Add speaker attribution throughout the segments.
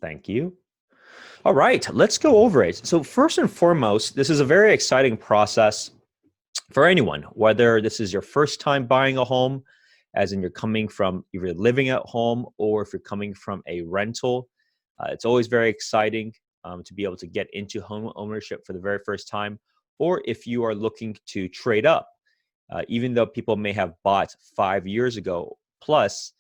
Speaker 1: Thank you. All right, let's go over it. So first and foremost, this is a very exciting process for anyone, whether this is your first time buying a home, as in you're coming from either living at home or if you're coming from a rental. It's always very exciting to be able to get into home ownership for the very first time, or if you are looking to trade up. Even though people may have bought 5 years ago plus,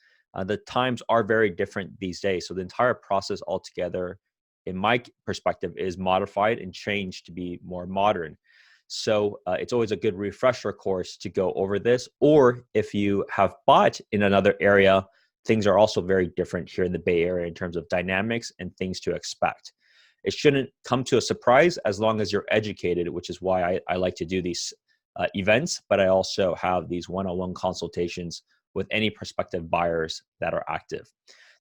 Speaker 1: the times are very different these days. So the entire process altogether, in my perspective, is modified and changed to be more modern. So it's always a good refresher course to go over this. Or if you have bought in another area, things are also very different here in the Bay Area in terms of dynamics and things to expect. It shouldn't come to a surprise as long as you're educated, which is why I like to do these events, but I also have these one-on-one consultations with any prospective buyers that are active.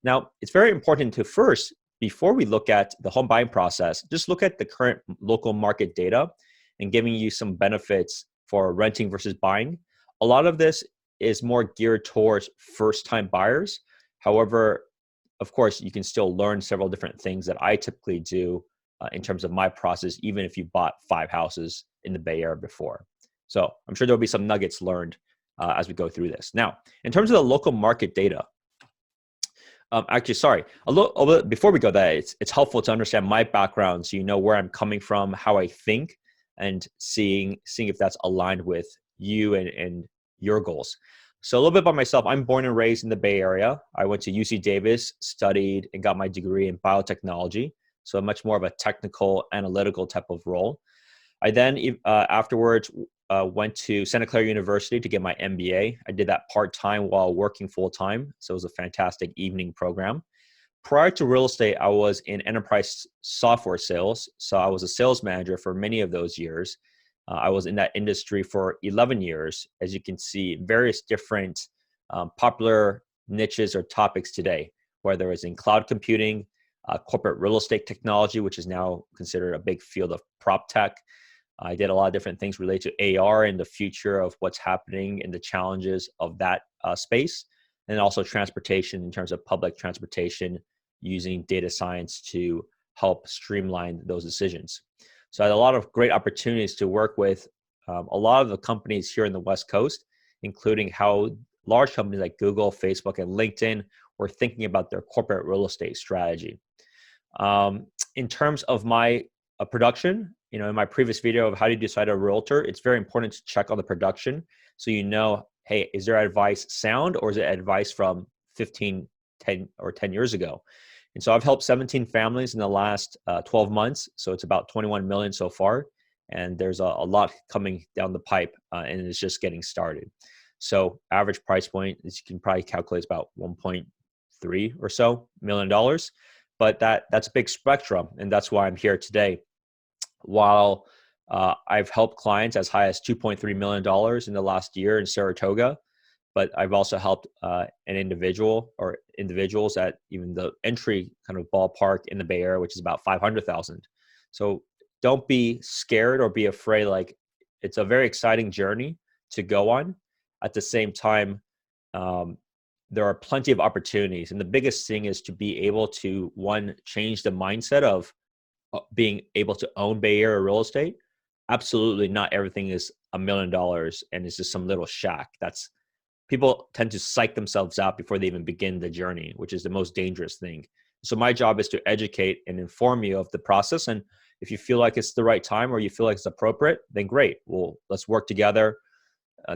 Speaker 1: Now, it's very important to first, before we look at the home buying process, just look at the current local market data and giving you some benefits for renting versus buying. A lot of this is more geared towards first-time buyers. However, of course, you can still learn several different things that I typically do in terms of my process, even if you bought 5 houses in the Bay Area before. So I'm sure there'll be some nuggets learned as we go through this. Now, in terms of the local market data, actually, sorry, a little before we go there, it's helpful to understand my background so you know where I'm coming from, how I think, and seeing if that's aligned with you and your goals. So a little bit about myself. I'm born and raised in the Bay Area. I went to UC Davis, studied and got my degree in biotechnology. So much more of a technical, analytical type of role. I then afterwards went to Santa Clara University to get my MBA. I did that part-time while working full-time. So it was a fantastic evening program. Prior to real estate, I was in enterprise software sales. So I was a sales manager for many of those years. I was in that industry for 11 years. As you can see, various different popular niches or topics today, whether it's in cloud computing, corporate real estate technology, which is now considered a big field of prop tech. I did a lot of different things related to AR and the future of what's happening and the challenges of that space, and also transportation in terms of public transportation using data science to help streamline those decisions. So I had a lot of great opportunities to work with a lot of the companies here in the West Coast, including how large companies like Google, Facebook, and LinkedIn were thinking about their corporate real estate strategy. In terms of my production, in my previous video of how do you decide a realtor, it's very important to check on the production so you know, hey, is their advice sound or is it advice from 10 years ago? And so I've helped 17 families in the last 12 months. So it's about 21 million so far. And there's a lot coming down the pipe and it's just getting started. So average price point, as you can probably calculate, is about 1.3 or so $1 million. But that's a big spectrum. And that's why I'm here today. While I've helped clients as high as $2.3 million in the last year in Saratoga, but I've also helped an individual or individuals at even the entry kind of ballpark in the Bay Area, which is about 500,000. So don't be scared or be afraid. Like, it's a very exciting journey to go on. At the same time, there are plenty of opportunities. And the biggest thing is to be able to, one, change the mindset of being able to own Bay Area real estate. Absolutely not everything is $1 million and it's just some little shack. People tend to psych themselves out before they even begin the journey, which is the most dangerous thing. So my job is to educate and inform you of the process. And if you feel like it's the right time or you feel like it's appropriate, then great. Well, let's work together.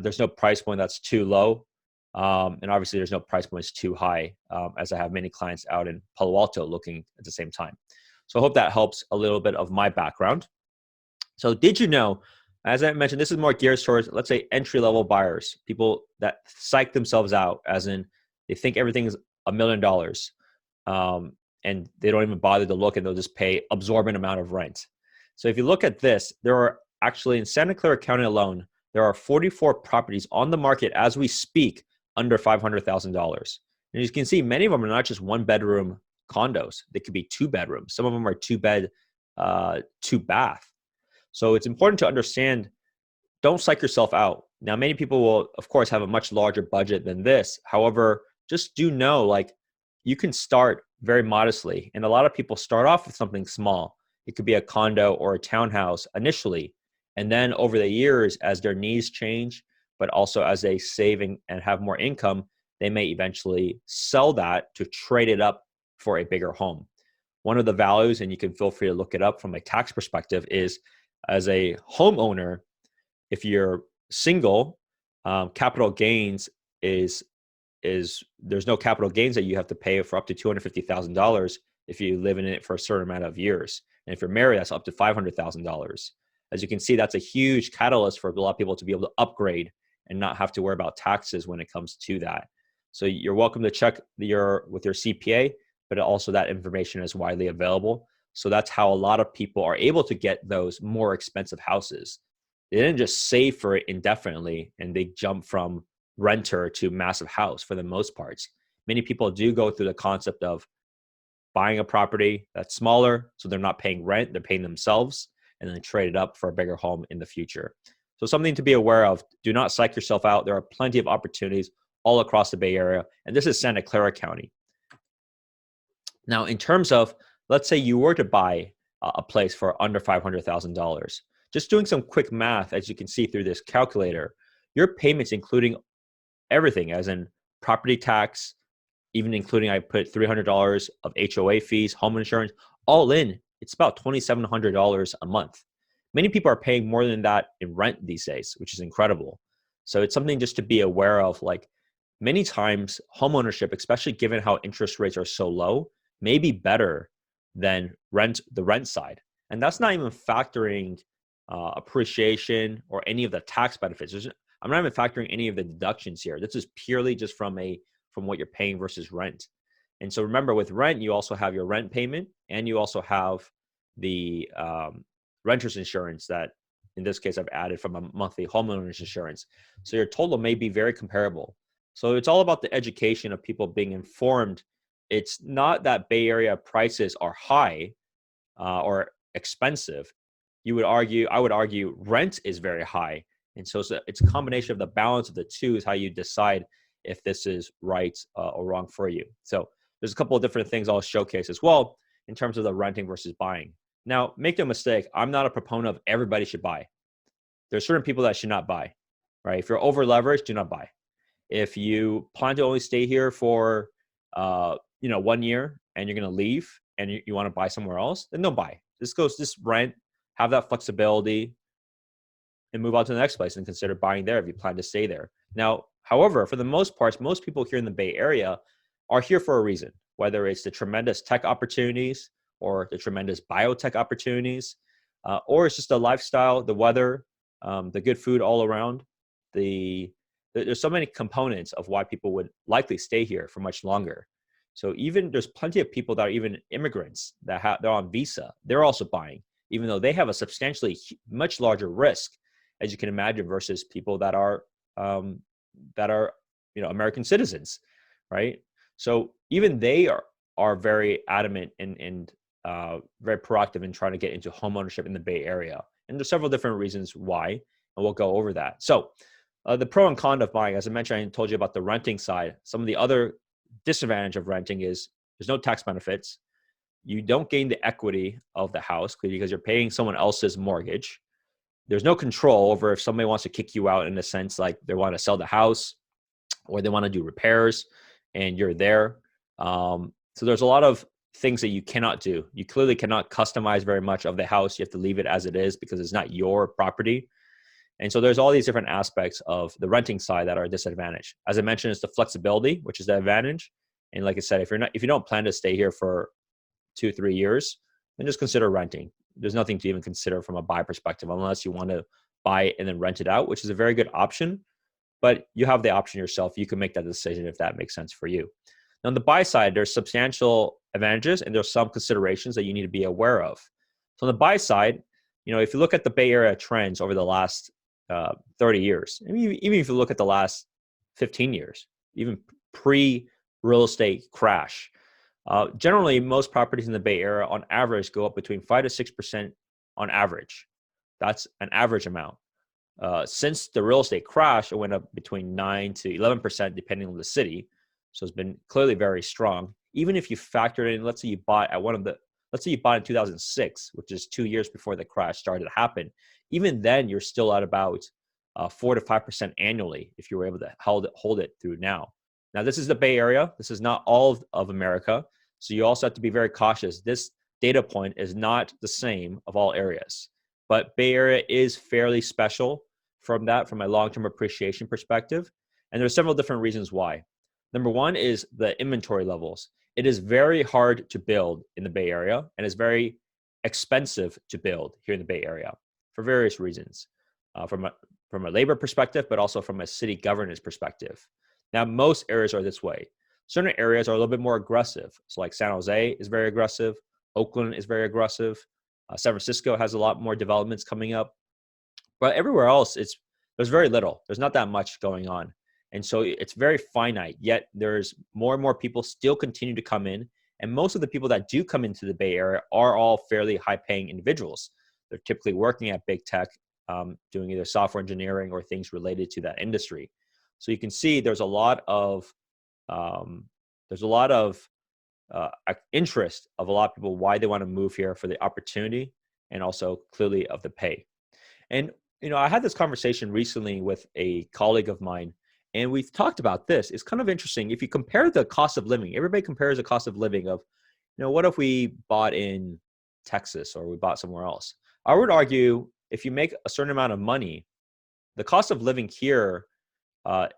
Speaker 1: There's no price point that's too low. And obviously there's no price points too high, as I have many clients out in Palo Alto looking at the same time. So I hope that helps a little bit of my background. So did you know, as I mentioned, this is more geared towards, let's say, entry-level buyers, people that psych themselves out, as in they think everything is $1 million, and they don't even bother to look, and they'll just pay absorbent amount of rent. So if you look at this, there are actually in Santa Clara County alone, there are 44 properties on the market as we speak under $500,000. And you can see many of them are not just one-bedroom condos. They could be 2 bedrooms. Some of them are 2-bed, 2-bath. So it's important to understand, don't psych yourself out. Now, many people will, of course, have a much larger budget than this. However, just do know, like, you can start very modestly. And a lot of people start off with something small. It could be a condo or a townhouse initially. And then over the years, as their needs change, but also as they save and have more income, they may eventually sell that to trade it up for a bigger home. One of the values, and you can feel free to look it up from a tax perspective, is as a homeowner, if you're single, capital gains is there's no capital gains that you have to pay for up to $250,000 if you live in it for a certain amount of years. And if you're married, that's up to $500,000. As you can see, that's a huge catalyst for a lot of people to be able to upgrade and not have to worry about taxes when it comes to that. So you're welcome to check with your CPA, but also that information is widely available. So that's how a lot of people are able to get those more expensive houses. They didn't just save for it indefinitely and they jump from renter to massive house for the most parts. Many people do go through the concept of buying a property that's smaller, so they're not paying rent, they're paying themselves, and then trade it up for a bigger home in the future. So something to be aware of. Do not psych yourself out. There are plenty of opportunities all across the Bay Area, and this is Santa Clara County. Now, in terms of, let's say you were to buy a place for under $500,000, just doing some quick math, as you can see through this calculator, your payments, including everything, as in property tax, even including I put $300 of HOA fees, home insurance, all in, it's about $2,700 a month. Many people are paying more than that in rent these days, which is incredible. So it's something just to be aware of. Like many times, homeownership, especially given how interest rates are so low, may be better than the rent side. And that's not even factoring appreciation or any of the tax benefits. I'm not even factoring any of the deductions here. This is purely just from what you're paying versus rent. And so remember, with rent, you also have your rent payment, and you also have the renter's insurance that, in this case, I've added from a monthly homeowner's insurance. So your total may be very comparable. So it's all about the education of people being informed. It's not that Bay Area prices are high or expensive. I would argue rent is very high. And so it's a combination of the balance of the two is how you decide if this is right or wrong for you. So there's a couple of different things I'll showcase as well in terms of the renting versus buying. Now, make no mistake, I'm not a proponent of everybody should buy. There's certain people that should not buy, right? If you're over leveraged, do not buy. If you plan to only stay here for 1 year and you're going to leave and you want to buy somewhere else, then don't buy. Just rent, have that flexibility, and move on to the next place and consider buying there if you plan to stay there. Now, however, for the most part, most people here in the Bay Area are here for a reason, whether it's the tremendous tech opportunities or the tremendous biotech opportunities, or it's just the lifestyle, the weather, the good food all around. There's so many components of why people would likely stay here for much longer. So even there's plenty of people that are even immigrants that they're on visa. They're also buying, even though they have a substantially much larger risk, as you can imagine, versus people that are American citizens, right? So even they are very adamant and very proactive in trying to get into homeownership in the Bay Area. And there's several different reasons why, and we'll go over that. So the pro and con of buying, as I mentioned, I told you about the renting side. Some of the other disadvantage of renting is there's no tax benefits. You don't gain the equity of the house because you're paying someone else's mortgage. There's no control over if somebody wants to kick you out in a sense, like they want to sell the house or they want to do repairs and you're there. So there's a lot of things that you cannot do. You clearly cannot customize very much of the house. You have to leave it as it is because it's not your property. And so there's all these different aspects of the renting side that are a disadvantage. As I mentioned, it's the flexibility, which is the advantage. And like I said, if you don't plan to stay here for 2-3 years, then just consider renting. There's nothing to even consider from a buy perspective, unless you want to buy it and then rent it out, which is a very good option. But you have the option yourself. You can make that decision if that makes sense for you. Now, on the buy side, there's substantial advantages and there's some considerations that you need to be aware of. So on the buy side, if you look at the Bay Area trends over the last 30 years, even if you look at the last 15 years, even pre-real estate crash, generally, most properties in the Bay Area on average go up between 5 to 6% on average. That's an average amount. Since the real estate crash, it went up between 9 to 11%, depending on the city. So it's been clearly very strong. even if you factor in, let's say you bought at let's say you bought in 2006, which is 2 years before the crash started to happen. Even then, you're still at about 4 to 5% annually if you were able to hold it through now. Now, this is the Bay Area. This is not all of America. So you also have to be very cautious. This data point is not the same of all areas, but Bay Area is fairly special from a long-term appreciation perspective. And there's several different reasons why. Number one is the inventory levels. It is very hard to build in the Bay Area, and it's very expensive to build here in the Bay Area for various reasons, from a labor perspective, but also from a city governance perspective. Now, most areas are this way. Certain areas are a little bit more aggressive. So like San Jose is very aggressive. Oakland is very aggressive. San Francisco has a lot more developments coming up. But everywhere else, there's very little. There's not that much going on. And so it's very finite, yet there's more and more people still continue to come in. And most of the people that do come into the Bay Area are all fairly high-paying individuals. They're typically working at big tech, doing either software engineering or things related to that industry. So you can see there's a lot of interest of a lot of people why they want to move here, for the opportunity and also clearly of the pay. And I had this conversation recently with a colleague of mine, and we've talked about this. It's kind of interesting. If you compare the cost of living, everybody compares the cost of living of, what if we bought in Texas or we bought somewhere else? I would argue if you make a certain amount of money, the cost of living here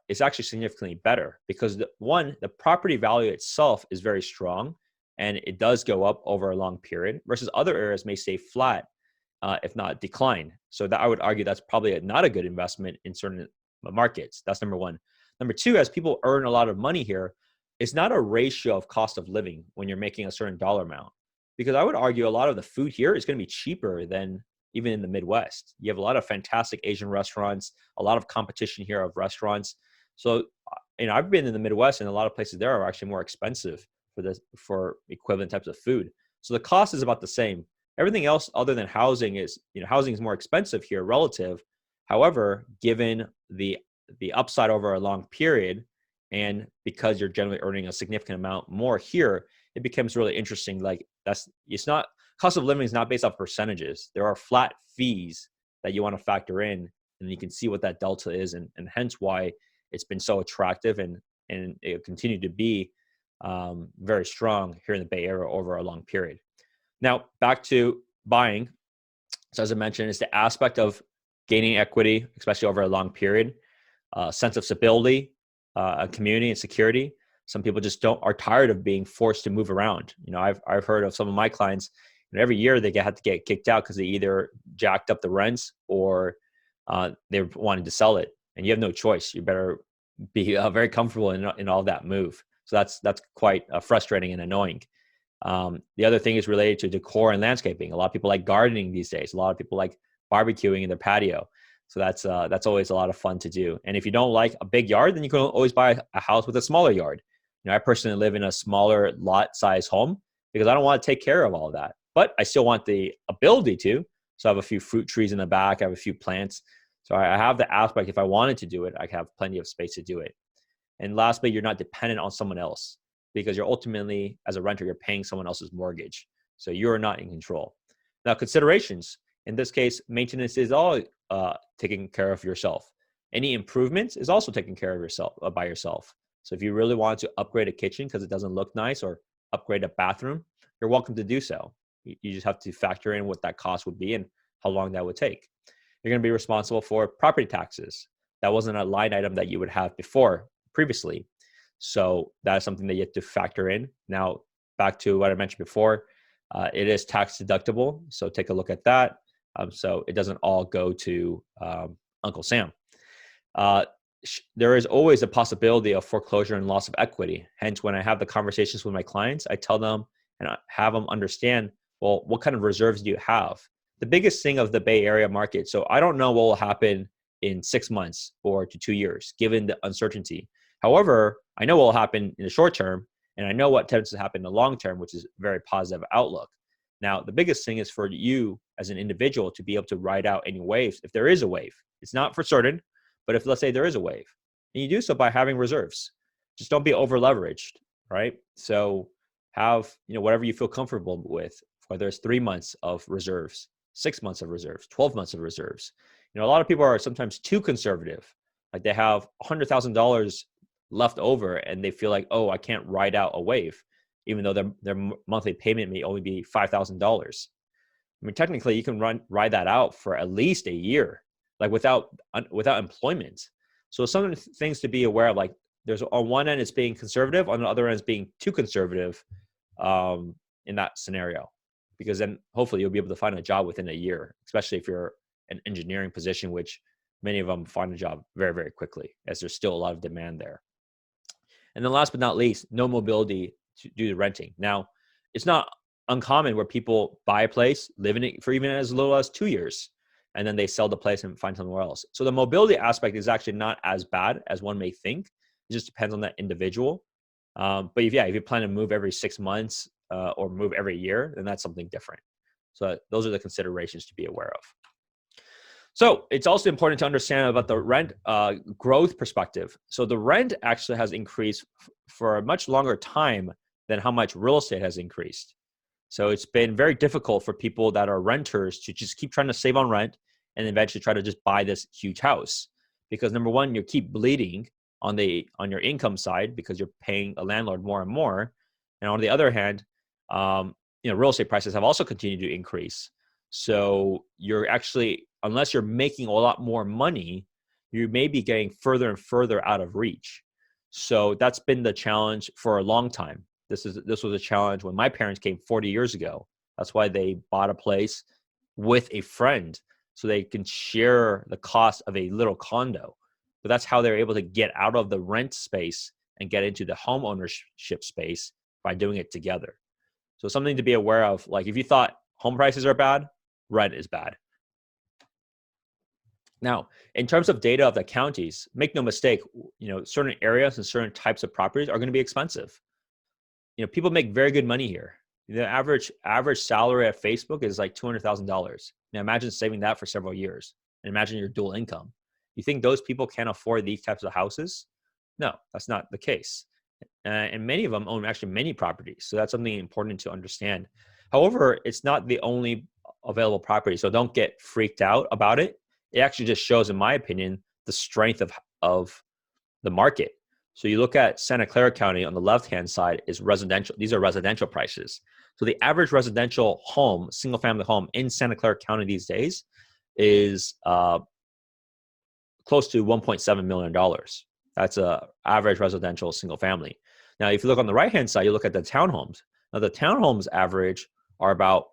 Speaker 1: is actually significantly better because the property value itself is very strong and it does go up over a long period versus other areas may stay flat, if not decline. So that I would argue that's probably not a good investment in certain markets. That's number one. Number two, as people earn a lot of money here, it's not a ratio of cost of living when you're making a certain dollar amount. Because I would argue a lot of the food here is going to be cheaper than even in the Midwest. You have a lot of fantastic Asian restaurants, a lot of competition here of restaurants. So, I've been in the Midwest and a lot of places there are actually more expensive for equivalent types of food. So the cost is about the same. Everything else other than housing is more expensive here relative. However, given the upside over a long period, and because you're generally earning a significant amount more here, it becomes really interesting. Cost of living is not based off percentages. There are flat fees that you want to factor in, and you can see what that delta is, and hence why it's been so attractive and it continue to be very strong here in the Bay Area over a long period. Now, back to buying. So as I mentioned, it's the aspect of gaining equity, especially over a long period, sense of stability, a community and security. Some people just are tired of being forced to move around. I've heard of some of my clients, every year they have to get kicked out because they either jacked up the rents or they wanted to sell it, and you have no choice. You better be very comfortable in all that move. So that's quite frustrating and annoying. The other thing is related to decor and landscaping. A lot of people like gardening these days. A lot of people like barbecuing in their patio. So that's always a lot of fun to do. And if you don't like a big yard, then you can always buy a house with a smaller yard. I personally live in a smaller lot size home because I don't want to take care of all of that, but I still want the ability to. So I have a few fruit trees in the back. I have a few plants. So I have the aspect, if I wanted to do it, I have plenty of space to do it. And lastly, you're not dependent on someone else because you're ultimately, as a renter, you're paying someone else's mortgage. So you're not in control. Now, considerations. In this case, maintenance is all taking care of yourself. Any improvements is also taken care of yourself by yourself. So if you really want to upgrade a kitchen because it doesn't look nice or upgrade a bathroom, you're welcome to do so. You just have to factor in what that cost would be and how long that would take. You're going to be responsible for property taxes. That wasn't a line item that you would have previously. So that is something that you have to factor in. Now, back to what I mentioned before, it is tax deductible. So take a look at that. So it doesn't all go to Uncle Sam. There is always a possibility of foreclosure and loss of equity. Hence, when I have the conversations with my clients, I tell them and I have them understand, well, what kind of reserves do you have? The biggest thing of the Bay Area market. So I don't know what will happen in 6 months or to 2 years, given the uncertainty. However, I know what will happen in the short term, and I know what tends to happen in the long term, which is a very positive outlook. Now, the biggest thing is for you as an individual to be able to ride out any waves, if there is a wave. It's not for certain, but if, let's say, there is a wave, and you do so by having reserves. Just don't be over leveraged, right? So Have, whatever you feel comfortable with, whether it's 3 months of reserves, 6 months of reserves, 12 months of reserves. A lot of people are sometimes too conservative. Like they have $100,000 left over and they feel like, oh, I can't ride out a wave, even though their monthly payment may only be $5,000. I mean, technically, you can ride that out for at least a year, like without employment. So some things to be aware of, like there's on one end it's being conservative, on the other end it's being too conservative in that scenario, because then hopefully you'll be able to find a job within a year, especially if you're an engineering position, which many of them find a job very, very quickly, as there's still a lot of demand there. And then last but not least, no mobility due to renting. Now, it's not uncommon where people buy a place, live in it for even as little as 2 years, and then they sell the place and find somewhere else. So the mobility aspect is actually not as bad as one may think. It just depends on that individual. But if you plan to move every 6 months or move every year, then that's something different. So those are the considerations to be aware of. So it's also important to understand about the rent growth perspective. So the rent actually has increased for a much longer time than how much real estate has increased. So it's been very difficult for people that are renters to just keep trying to save on rent and eventually try to just buy this huge house. Because number one, you keep bleeding on your income side because you're paying a landlord more and more. And on the other hand, real estate prices have also continued to increase. So you're actually, unless you're making a lot more money, you may be getting further and further out of reach. So that's been the challenge for a long time. This was a challenge when my parents came 40 years ago. That's why they bought a place with a friend so they can share the cost of a little condo. But that's how they're able to get out of the rent space and get into the home ownership space by doing it together. So something to be aware of, like if you thought home prices are bad, rent is bad. Now, in terms of data of the counties, make no mistake, certain areas and certain types of properties are going to be expensive. People make very good money here. The average salary at Facebook is like $200,000. Now imagine saving that for several years, and imagine your dual income. You think those people can't afford these types of houses? No, that's not the case. And many of them own actually many properties. So that's something important to understand. However, it's not the only available property. So don't get freaked out about it. It actually just shows, in my opinion, the strength of the market. So you look at Santa Clara County on the left-hand side is residential. These are residential prices. So the average residential home, single-family home in Santa Clara County these days is close to $1.7 million. That's a average residential single family. Now, if you look on the right-hand side, you look at the townhomes. Now, the townhomes average are about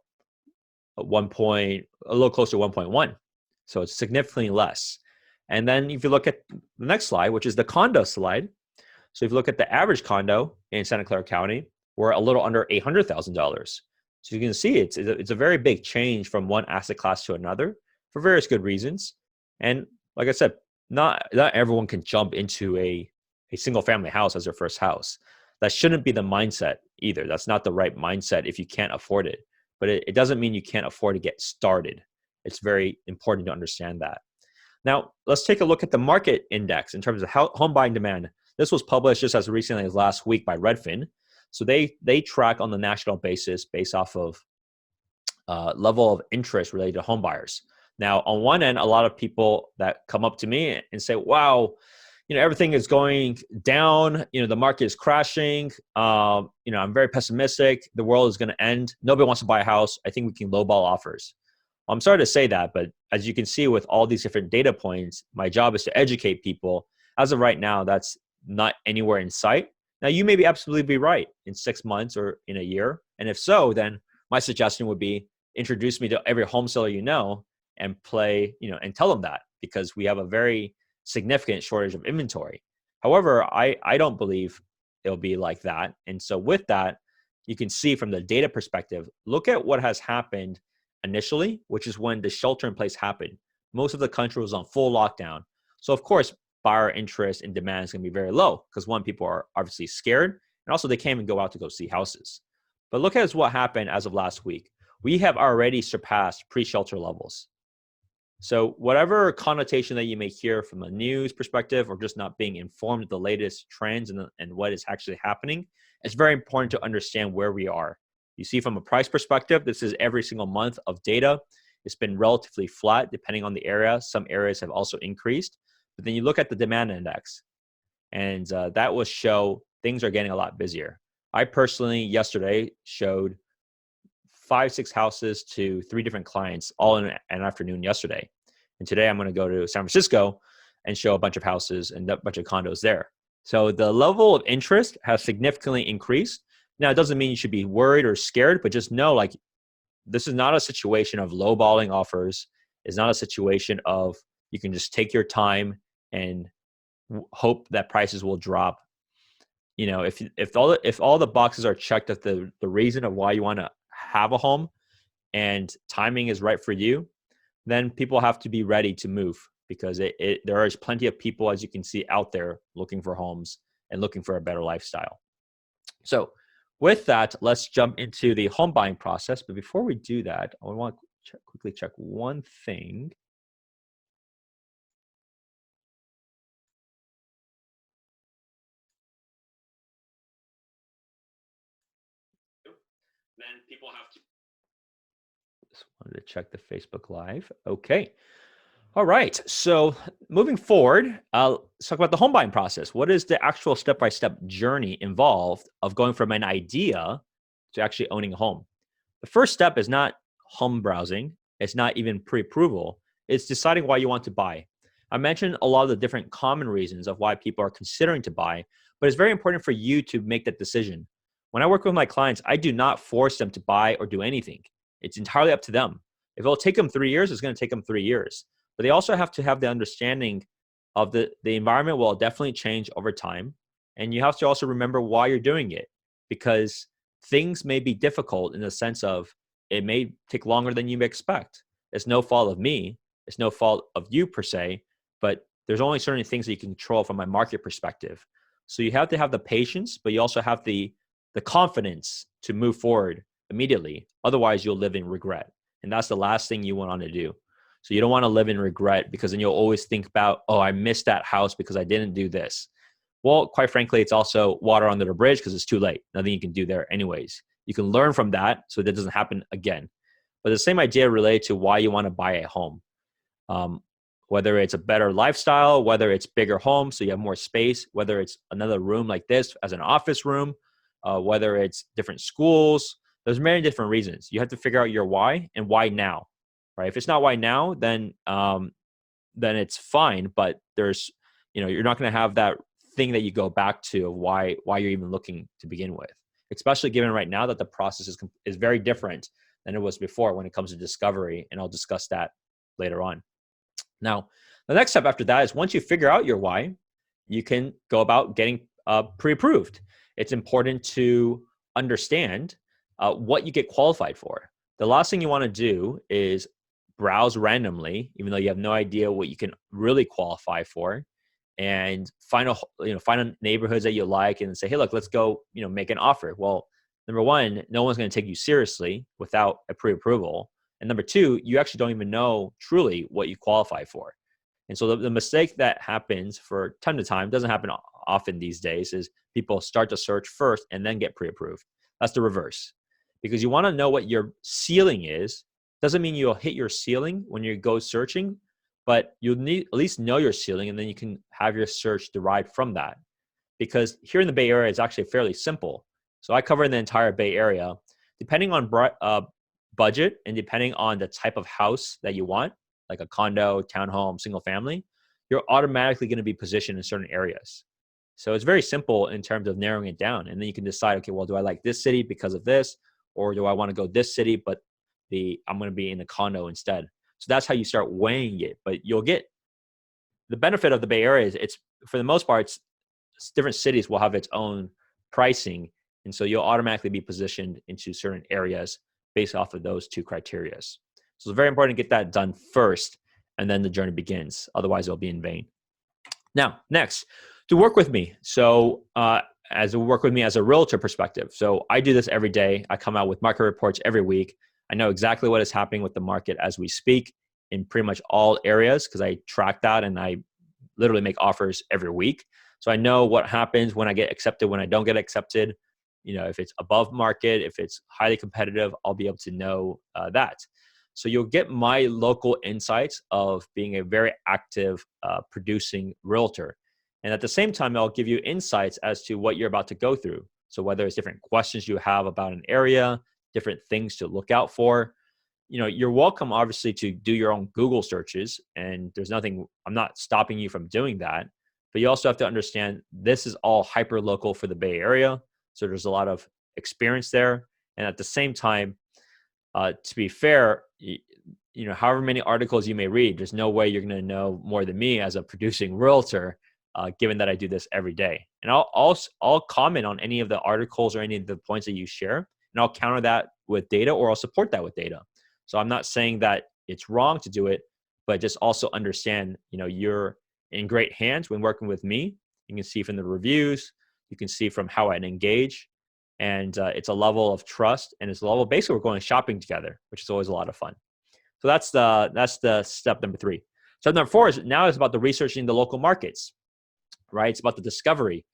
Speaker 1: a little closer to 1.1. So it's significantly less. And then if you look at the next slide, which is the condo slide. So if you look at the average condo in Santa Clara County, we're a little under $800,000. So you can see it's a very big change from one asset class to another for various good reasons. And like I said, not everyone can jump into a single family house as their first house. That shouldn't be the mindset either. That's not the right mindset if you can't afford it. But it doesn't mean you can't afford to get started. It's very important to understand that. Now, let's take a look at the market index in terms of home buying demand. This was published just as recently as last week by Redfin. So they track on the national basis based off of level of interest related to home buyers. Now, on one end, a lot of people that come up to me and say, wow, everything is going down. The market is crashing. I'm very pessimistic. The world is going to end. Nobody wants to buy a house. I think we can lowball offers. I'm sorry to say that, but as you can see with all these different data points, my job is to educate people. As of right now, that's not anywhere in sight. Now, you may be absolutely be right in 6 months or in a year. And if so, then my suggestion would be introduce me to every home seller and and tell them that, because we have a very significant shortage of inventory. However, I don't believe it'll be like that. And so with that, you can see from the data perspective, look at what has happened initially, which is when the shelter in place happened. Most of the country was on full lockdown. So of course, buyer interest and demand is going to be very low because one, people are obviously scared, and also they can't even go out to go see houses. But look at what happened as of last week. We have already surpassed pre-shelter levels. So whatever connotation that you may hear from a news perspective or just not being informed of the latest trends and what is actually happening, it's very important to understand where we are. You see, from a price perspective, this is every single month of data. It's been relatively flat depending on the area. Some areas have also increased. But then you look at the demand index, and that will show things are getting a lot busier. I personally, yesterday, showed 5, 6 houses to 3 different clients all in an afternoon yesterday. And today I'm going to go to San Francisco and show a bunch of houses and a bunch of condos there. So the level of interest has significantly increased. Now, it doesn't mean you should be worried or scared, but just know, like, this is not a situation of lowballing offers. It's not a situation of you can just take your time and hope that prices will drop. You know, if all the boxes are checked at the reason of why you want to have a home and timing is right for you, then people have to be ready to move, because there is plenty of people, as you can see, out there looking for homes and looking for a better lifestyle. So with that, let's jump into the home buying process. But before we do that, I want to quickly check one thing. Then people have to. Just wanted to check the Facebook Live. Okay. All right. So moving forward, let's talk about the home buying process. What is the actual step-by-step journey involved of going from an idea to actually owning a home? The first step is not home browsing. It's not even pre-approval. It's deciding why you want to buy. I mentioned a lot of the different common reasons of why people are considering to buy, but it's very important for you to make that decision. When I work with my clients, I do not force them to buy or do anything. It's entirely up to them. If it'll take them 3 years, it's going to take them 3 years. But they also have to have the understanding of the environment will definitely change over time. And you have to also remember why you're doing it, because things may be difficult in the sense of it may take longer than you expect. It's no fault of me. It's no fault of you per se, but there's only certain things that you can control from a market perspective. So you have to have the patience, but you also have the confidence to move forward immediately. Otherwise, you'll live in regret. And that's the last thing you want to do. So you don't want to live in regret, because then you'll always think about, oh, I missed that house because I didn't do this. Well, quite frankly, it's also water under the bridge, because it's too late. Nothing you can do there anyways. You can learn from that so that doesn't happen again. But the same idea related to why you want to buy a home. Whether it's a better lifestyle, whether it's bigger home so you have more space, whether it's another room like this as an office room, whether it's different schools. There's many different reasons. You have to figure out your why and why now, right? If it's not why now, then it's fine. But there's, you're not going to have that thing that you go back to of why you're even looking to begin with. Especially given right now that the process is very different than it was before when it comes to discovery, and I'll discuss that later on. Now, the next step after that is, once you figure out your why, you can go about getting pre-approved. It's important to understand what you get qualified for. The last thing you want to do is browse randomly, even though you have no idea what you can really qualify for, and find neighborhoods that you like and say, hey, look, let's go, make an offer. Well, number one, no one's going to take you seriously without a pre-approval. And number two, you actually don't even know truly what you qualify for. And so the mistake that happens for time to time, doesn't happen often these days, is people start to search first and then get pre-approved. That's the reverse. Because you want to know what your ceiling is. Doesn't mean you'll hit your ceiling when you go searching, but you'll need at least know your ceiling, and then you can have your search derived from that. Because here in the Bay Area, it's actually fairly simple. So I cover the entire Bay Area. Depending on budget and depending on the type of house that you want, like a condo, townhome, single family, you're automatically going to be positioned in certain areas. So it's very simple in terms of narrowing it down. And then you can decide, okay, well, do I like this city because of this? Or do I want to go this city, but I'm going to be in the condo instead? So that's how you start weighing it. But you'll get the benefit of the Bay Area is, it's, for the most part, different cities will have its own pricing. And so you'll automatically be positioned into certain areas based off of those two criteria. So it's very important to get that done first, and then the journey begins. Otherwise, it'll be in vain. Now, next, to work with me. So as a realtor perspective. So I do this every day. I come out with market reports every week. I know exactly what is happening with the market as we speak in pretty much all areas, because I track that and I literally make offers every week. So I know what happens when I get accepted, when I don't get accepted. if it's above market, if it's highly competitive, I'll be able to know that. So you'll get my local insights of being a very active producing realtor. And at the same time, I'll give you insights as to what you're about to go through. So whether it's different questions you have about an area, different things to look out for, you're welcome obviously to do your own Google searches, and I'm not stopping you from doing that, but you also have to understand this is all hyper local for the Bay Area. So there's a lot of experience there. And at the same time, to be fair, however many articles you may read, there's no way you're going to know more than me as a producing realtor, given that I do this every day. And I'll comment on any of the articles or any of the points that you share, and I'll counter that with data, or I'll support that with data. So I'm not saying that it's wrong to do it, but just also understand, you're in great hands when working with me. You can see from the reviews, you can see from how I engage, and it's a level of trust, and it's a level, basically we're going shopping together, which is always a lot of fun. So that's the step number 3. Step number 4 is about the researching the local markets, right? It's about the discovery.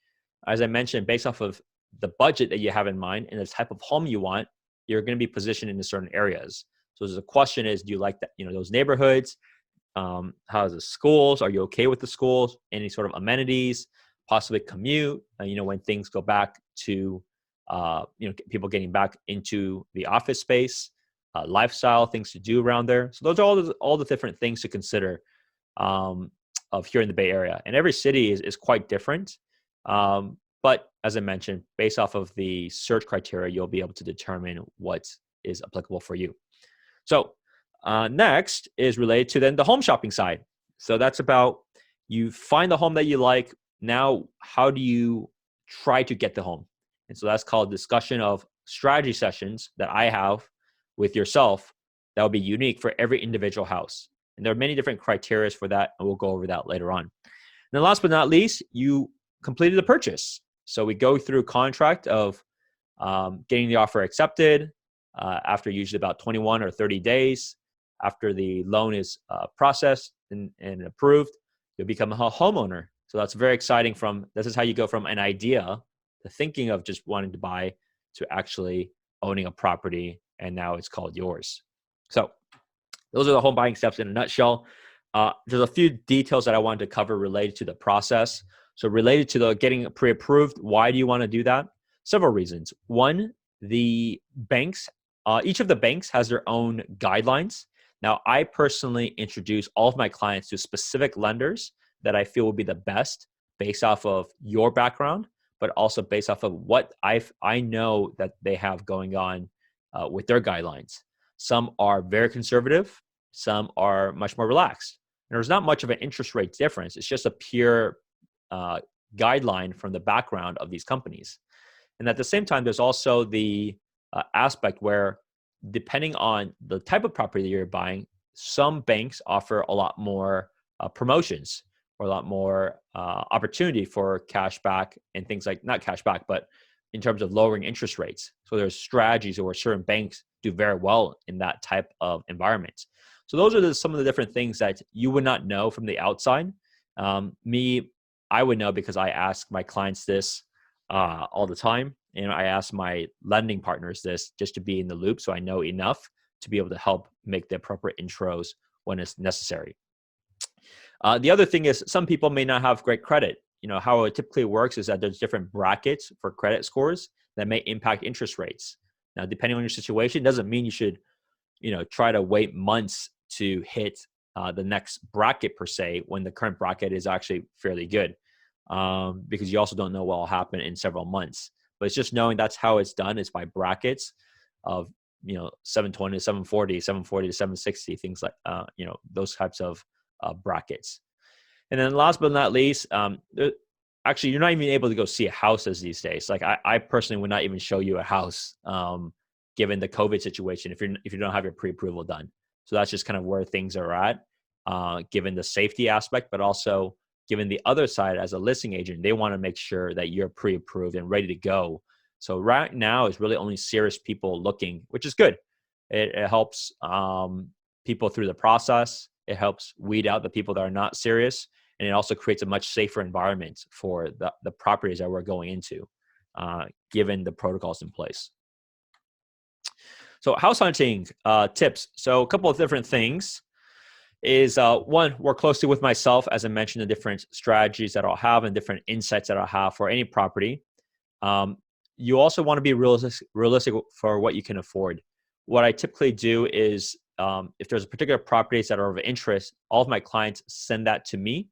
Speaker 1: As I mentioned, based off of the budget that you have in mind and the type of home you want, you're going to be positioned in certain areas. So the question is, do you like that, those neighborhoods? How's the schools? Are you okay with the schools? Any sort of amenities, possibly commute, when things go back to, people getting back into the office space, lifestyle, things to do around there. So those are all the different things to consider of here in the Bay Area. And every city is quite different. But as I mentioned, based off of the search criteria, you'll be able to determine what is applicable for you. So next is related to then the home shopping side. So that's about, you find the home that you like. Now, how do you try to get the home? And so that's called discussion of strategy sessions that I have with yourself that will be unique for every individual house. And there are many different criteria for that, and we'll go over that later on. And then last but not least, you completed the purchase. So we go through contract of getting the offer accepted after usually about 21 or 30 days. After the loan is processed and approved, you'll become a homeowner. So that's very exciting. This is how you go from an idea to thinking of just wanting to buy to actually owning a property, and now it's called yours. So those are the home buying steps in a nutshell. There's a few details that I wanted to cover related to the process. So related to the getting pre-approved, why do you want to do that? Several reasons. One, the banks, each of the banks has their own guidelines. Now, I personally introduce all of my clients to specific lenders that I feel will be the best based off of your background, but also based off of what I know that they have going on with their guidelines. Some are very conservative. Some are much more relaxed. And there's not much of an interest rate difference. It's just a pure guideline from the background of these companies. And at the same time, there's also the aspect where, depending on the type of property that you're buying, some banks offer a lot more promotions, or a lot more opportunity for cash back and things like, not cash back, but in terms of lowering interest rates. So there's strategies where certain banks do very well in that type of environment. So those are some of the different things that you would not know from the outside. I would know because I ask my clients this all the time. And I ask my lending partners this just to be in the loop, so I know enough to be able to help make the appropriate intros when it's necessary. The other thing is, some people may not have great credit. How it typically works is that there's different brackets for credit scores that may impact interest rates. Now, depending on your situation, doesn't mean you should, try to wait months to hit the next bracket per se, when the current bracket is actually fairly good, because you also don't know what will happen in several months. But it's just knowing that's how it's done. It's by brackets of, 720 to 740, 740 to 760, things like, those types of brackets. And then last but not least, actually, you're not even able to go see a house as these days. Like I personally would not even show you a house, given the COVID situation, if you don't have your pre-approval done. So that's just kind of where things are at, given the safety aspect, but also given the other side as a listing agent, they want to make sure that you're pre-approved and ready to go. So right now is really only serious people looking, which is good. It helps people through the process. It helps weed out the people that are not serious. And it also creates a much safer environment for the properties that we're going into, given the protocols in place. So house hunting tips. So a couple of different things is one, work closely with myself, as I mentioned, the different strategies that I'll have and different insights that I'll have for any property. You also want to be realistic for what you can afford. What I typically do is if there's particular properties that are of interest, all of my clients send that to me.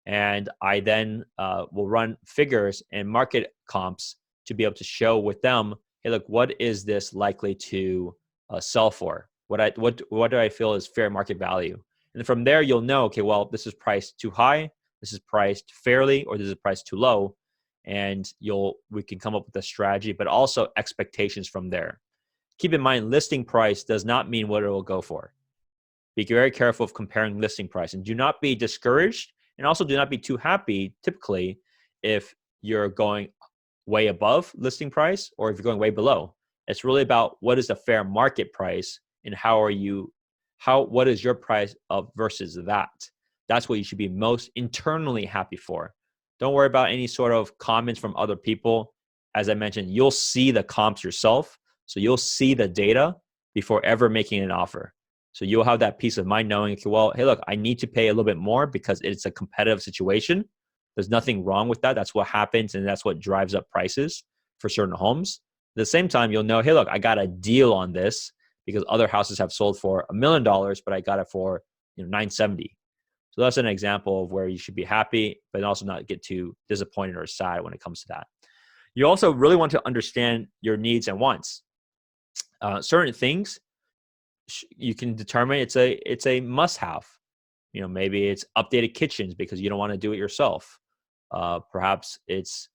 Speaker 1: And I then will run figures and market comps to be able to show with them, hey, look, what is this likely to sell for? What do I feel is fair market value? And from there, you'll know, okay, well, this is priced too high, this is priced fairly, or this is priced too low. And we can come up with a strategy, but also expectations from there. Keep in mind, listing price does not mean what it will go for. Be very careful of comparing listing price, and do not be discouraged, and also do not be too happy typically if you're going way above listing price or if you're going way below. It's really about what is the fair market price and what is your price of versus that. That's what you should be most internally happy for. Don't worry about any sort of comments from other people. As I mentioned, you'll see the comps yourself. So you'll see the data before ever making an offer. So you'll have that peace of mind knowing, okay, well, hey, look, I need to pay a little bit more because it's a competitive situation. There's nothing wrong with that. That's what happens, and that's what drives up prices for certain homes. At the same time, you'll know, hey, look, I got a deal on this because other houses have sold for $1 million, but I got it for $970. So that's an example of where you should be happy, but also not get too disappointed or sad when it comes to that. You also really want to understand your needs and wants. Certain things you can determine it's a must-have. Maybe it's updated kitchens because you don't want to do it yourself. Perhaps it's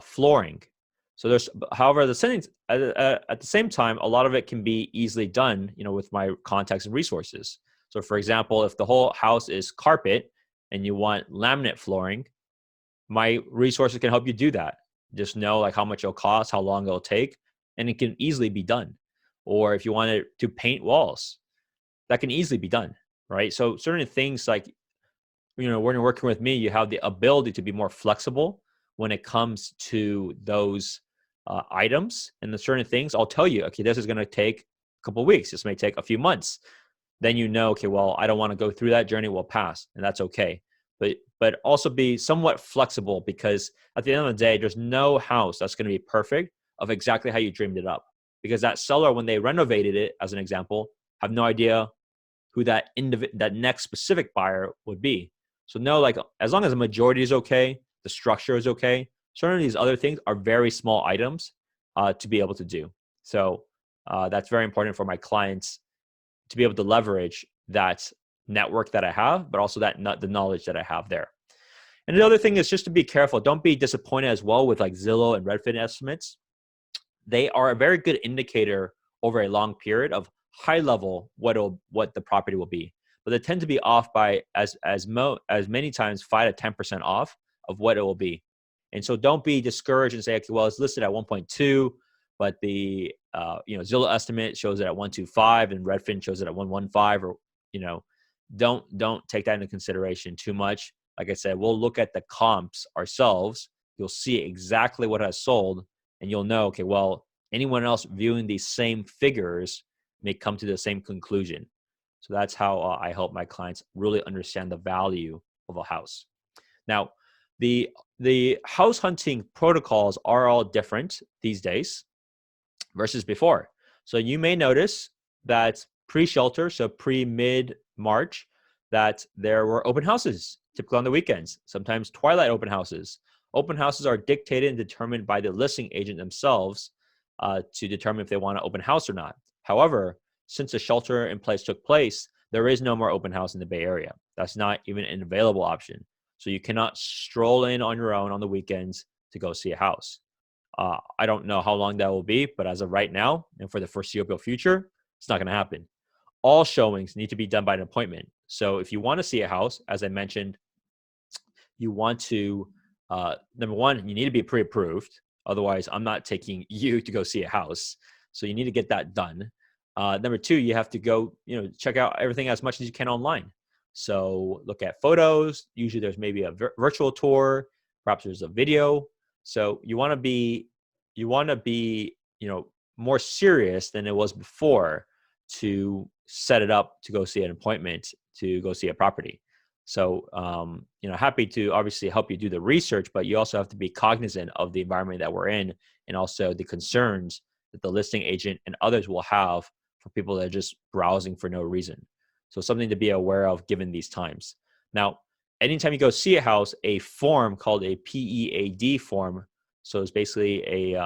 Speaker 1: flooring. So however, the settings at the same time, a lot of it can be easily done, with my contacts and resources. So for example, if the whole house is carpet and you want laminate flooring, my resources can help you do that. Just know like how much it'll cost, how long it'll take, and it can easily be done. Or if you wanted to paint walls, that can easily be done, right? So certain things like, when you're working with me, you have the ability to be more flexible when it comes to those items. And the certain things, I'll tell you, okay, this is going to take a couple of weeks. This may take a few months. Then okay, well, I don't want to go through that journey. We'll pass, and that's okay. But also be somewhat flexible, because at the end of the day, there's no house that's going to be perfect of exactly how you dreamed it up. Because that seller, when they renovated it, as an example, have no idea who that next specific buyer would be. So no, like as long as the majority is okay, the structure is okay, certain of these other things are very small items to be able to do. So that's very important for my clients to be able to leverage that network that I have, but also the knowledge that I have there. And the other thing is just to be careful. Don't be disappointed as well with like Zillow and Redfin estimates. They are a very good indicator over a long period of high level what the property will be, but they tend to be off by as many times 5 to 10% off of what it will be. And so don't be discouraged and say, okay, well, it's listed at 1.2, but the Zillow estimate shows it at 125 and Redfin shows it at 115, or don't take that into consideration too much. Like I said, we'll look at the comps ourselves. You'll see exactly what has sold, and you'll know, okay, well, anyone else viewing these same figures may come to the same conclusion. So that's how I help my clients really understand the value of a house. Now, the house hunting protocols are all different these days versus before. So you may notice that pre-shelter, so pre-mid-March, that there were open houses, typically on the weekends, sometimes twilight open houses. Open houses are dictated and determined by the listing agent themselves to determine if they want to open house or not. However, since the shelter in place took place, there is no more open house in the Bay Area. That's not even an available option. So you cannot stroll in on your own on the weekends to go see a house. I don't know how long that will be, but as of right now and for the foreseeable future, it's not going to happen. All showings need to be done by an appointment. So if you want to see a house, as I mentioned, you want to, number one, you need to be pre-approved. Otherwise, I'm not taking you to go see a house. So you need to get that done. Number two, you have to go, check out everything as much as you can online. So look at photos. Usually there's maybe a virtual tour. Perhaps there's a video. So you want to be, you want to be, more serious than it was before to set it up to go see an appointment, to go see a property. So, happy to obviously help you do the research, but you also have to be cognizant of the environment that we're in and also the concerns that the listing agent and others will have for people that are just browsing for no reason. So something to be aware of given these times. Now, anytime you go see a house, a form called a PEAD form, so it's basically a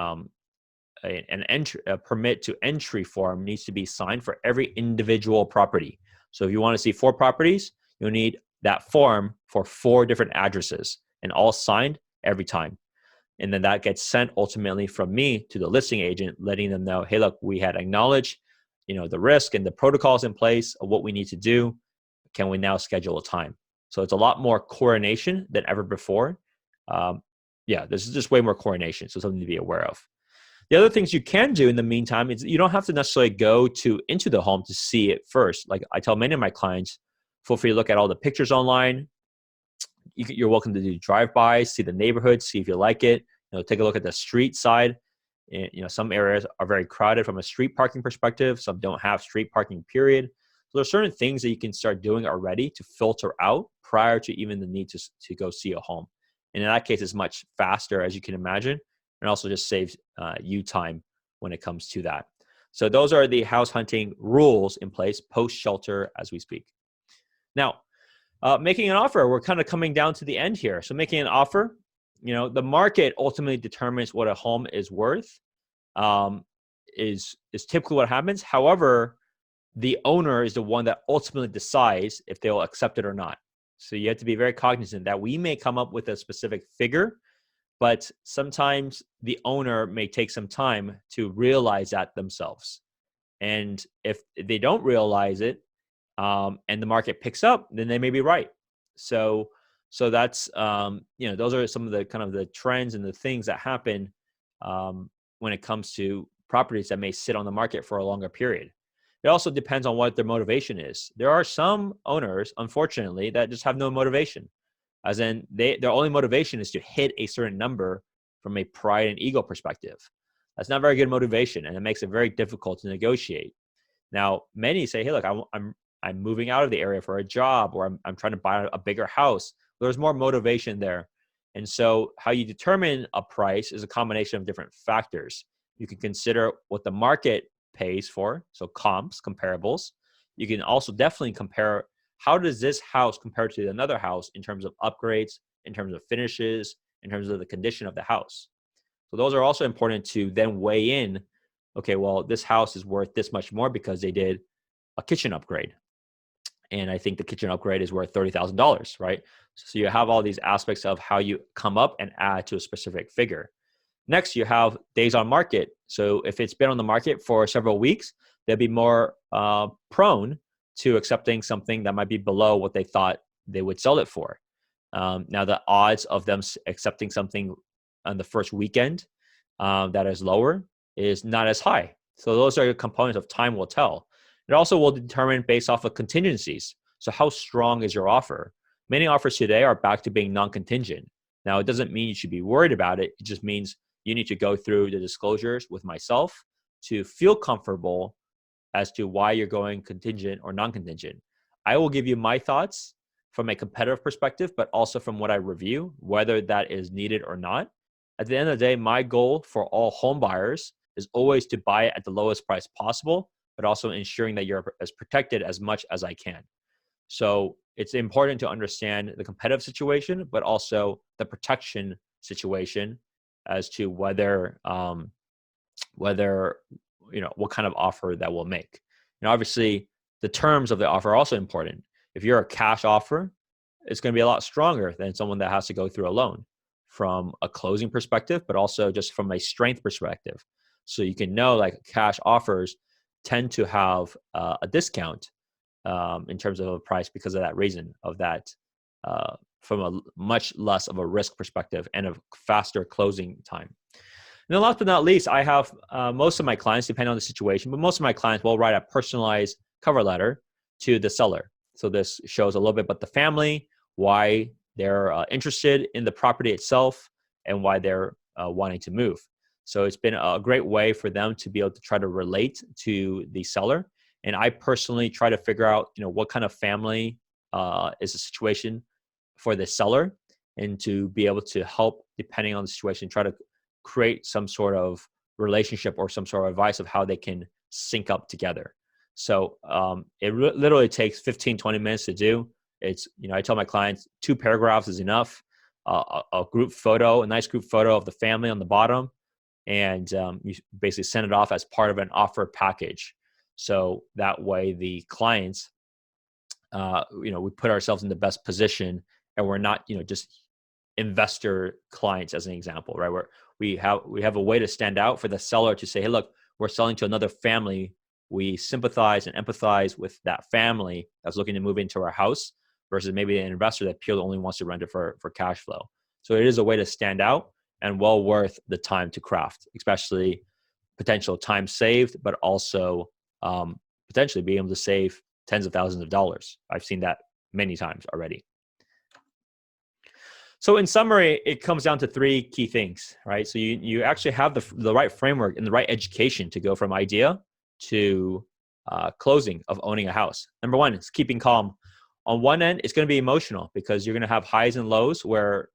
Speaker 1: permit to entry form, needs to be signed for every individual property. So if you want to see 4 properties, you'll need that form for 4 different addresses and all signed every time. And then that gets sent ultimately from me to the listing agent, letting them know, hey, look, we had acknowledged, the risk and the protocols in place of what we need to do. Can we now schedule a time? So it's a lot more coordination than ever before. This is just way more coordination. So something to be aware of. The other things you can do in the meantime is you don't have to necessarily go into the home to see it first. Like I tell many of my clients, feel free to look at all the pictures online. You're welcome to do drive-bys, see the neighborhood, see if you like it. Take a look at the street side. Some areas are very crowded from a street parking perspective. Some don't have street parking, period. So there's certain things that you can start doing already to filter out prior to even the need to go see a home. And in that case, it's much faster, as you can imagine, and also just saves you time when it comes to that. So those are the house hunting rules in place post-shelter as we speak. Now, making an offer, we're kind of coming down to the end here. So making an offer, the market ultimately determines what a home is worth, is typically what happens. However, the owner is the one that ultimately decides if they'll accept it or not. So you have to be very cognizant that we may come up with a specific figure, but sometimes the owner may take some time to realize that themselves. And if they don't realize it, and the market picks up, then they may be right. So that's, those are some of the kind of the trends and the things that happen when it comes to properties that may sit on the market for a longer period. It also depends on what their motivation is. There are some owners, unfortunately, that just have no motivation. As in, their only motivation is to hit a certain number from a pride and ego perspective. That's not very good motivation, and it makes it very difficult to negotiate. Now, many say, hey, look, I'm moving out of the area for a job, or I'm trying to buy a bigger house. There's more motivation there. And so how you determine a price is a combination of different factors. You can consider what the market pays for, so comps, comparables. You can also definitely compare how does this house compare to another house in terms of upgrades, in terms of finishes, in terms of the condition of the house. So those are also important to then weigh in, okay, well, this house is worth this much more because they did a kitchen upgrade. And I think the kitchen upgrade is worth $30,000, right? So you have all these aspects of how you come up and add to a specific figure. Next, you have days on market. So if it's been on the market for several weeks, they'll be more prone to accepting something that might be below what they thought they would sell it for. Now, the odds of them accepting something on the first weekend that is lower is not as high. So those are components of time will tell. It also will determine based off of contingencies. So how strong is your offer? Many offers today are back to being non-contingent. Now, it doesn't mean you should be worried about it. It just means you need to go through the disclosures with myself to feel comfortable as to why you're going contingent or non-contingent. I will give you my thoughts from a competitive perspective, but also from what I review, whether that is needed or not. At the end of the day, my goal for all home buyers is always to buy it at the lowest price possible, but also ensuring that you're as protected as much as I can. So it's important to understand the competitive situation, but also the protection situation as to whether what kind of offer that we'll make. Obviously, the terms of the offer are also important. If you're a cash offer, it's going to be a lot stronger than someone that has to go through a loan from a closing perspective, but also just from a strength perspective. So you can know like cash offers tend to have a discount in terms of a price because of that reason of that from a much less of a risk perspective and a faster closing time. And then last but not least, I have most of my clients, depending on the situation, but most of my clients will write a personalized cover letter to the seller. So this shows a little bit about the family, why they're interested in the property itself, and why they're wanting to move. So it's been a great way for them to be able to try to relate to the seller. And I personally try to figure out, what kind of family is the situation for the seller, and to be able to help, depending on the situation, try to create some sort of relationship or some sort of advice of how they can sync up together. So it literally takes 15, 20 minutes to do. It's, I tell my clients 2 paragraphs is enough. A group photo, a nice group photo of the family on the bottom, and you basically send it off as part of an offer package. So that way the clients, we put ourselves in the best position, and we're not, just investor clients as an example, right? Where we have a way to stand out for the seller to say, hey, look, we're selling to another family. We sympathize and empathize with that family that's looking to move into our house, versus maybe an investor that purely only wants to rent it for cash flow. So it is a way to stand out, and well worth the time to craft, especially potential time saved, but also potentially being able to save tens of thousands of dollars. I've seen that many times already. So in summary, it comes down to 3 key things, right? So you actually have the right framework and the right education to go from idea to closing of owning a house. Number 1 is keeping calm. On one end, it's going to be emotional, because you're going to have highs and lows where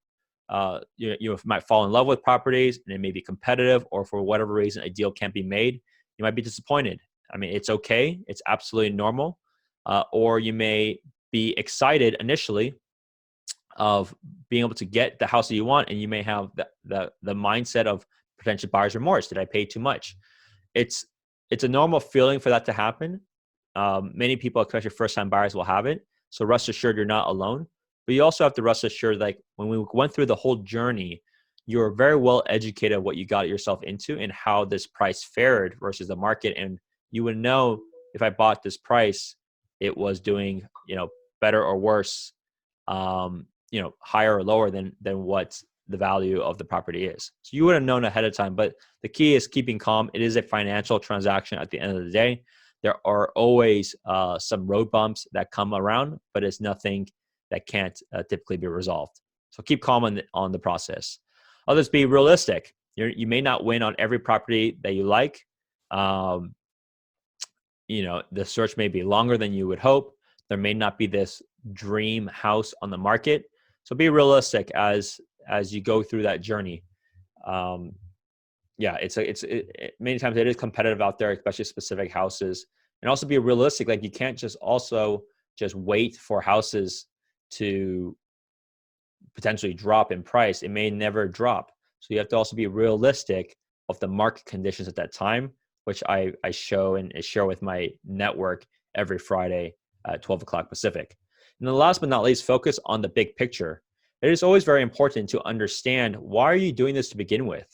Speaker 1: you might fall in love with properties and it may be competitive, or for whatever reason a deal can't be made. You might be disappointed. I mean, it's okay. It's absolutely normal. Or you may be excited initially of being able to get the house that you want, and you may have the mindset of potential buyer's remorse. Did I pay too much? It's a normal feeling for that to happen. Many people, especially first-time buyers, will have it. So rest assured, you're not alone. But you also have to rest assured, like when we went through the whole journey, you're very well educated of what you got yourself into and how this price fared versus the market. And you would know if I bought this price, it was doing, better or worse, higher or lower than what the value of the property is. So you would have known ahead of time. But the key is keeping calm. It is a financial transaction at the end of the day. There are always some road bumps that come around, but it's nothing that can't typically be resolved. So keep calm on the process. Others, be realistic. You may not win on every property that you like. The search may be longer than you would hope. There may not be this dream house on the market. So be realistic as you go through that journey. Many times it is competitive out there, especially specific houses. And also be realistic. Like you can't just wait for houses to potentially drop in price. It may never drop. So you have to also be realistic of the market conditions at that time, which I show and share with my network every Friday at 12 o'clock Pacific. And then last but not least, focus on the big picture. It is always very important to understand, why are you doing this to begin with?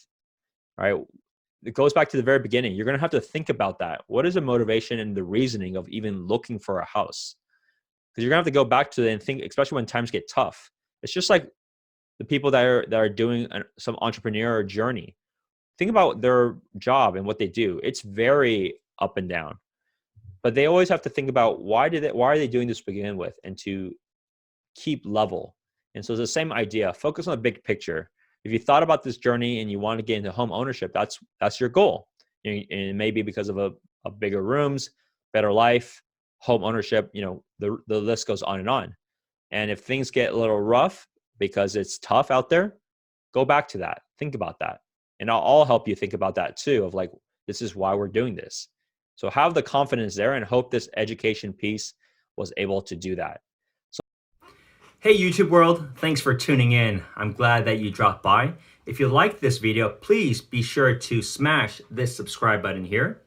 Speaker 1: All right. It goes back to the very beginning. You're going to have to think about that. What is the motivation and the reasoning of even looking for a house? Because you're going to have to go back to it and think, especially when times get tough. It's just like the people that are doing some entrepreneurial journey. Think about their job and what they do. It's very up and down. But they always have to think about, why are they doing this to begin with, and to keep level. And so it's the same idea. Focus on the big picture. If you thought about this journey and you want to get into home ownership, that's your goal. And it may be because of a bigger rooms, better life, home ownership. The list goes on and on. And if things get a little rough because it's tough out there, go back to that. Think about that. And I'll help you think about that too, of like, this is why we're doing this. So have the confidence there, and hope this education piece was able to do that.
Speaker 2: Hey YouTube world, thanks for tuning in. I'm glad that you dropped by. If you liked this video, please be sure to smash this subscribe button here.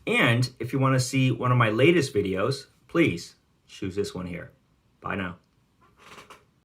Speaker 2: And if you want to see one of my latest videos, please choose this one here. Bye now.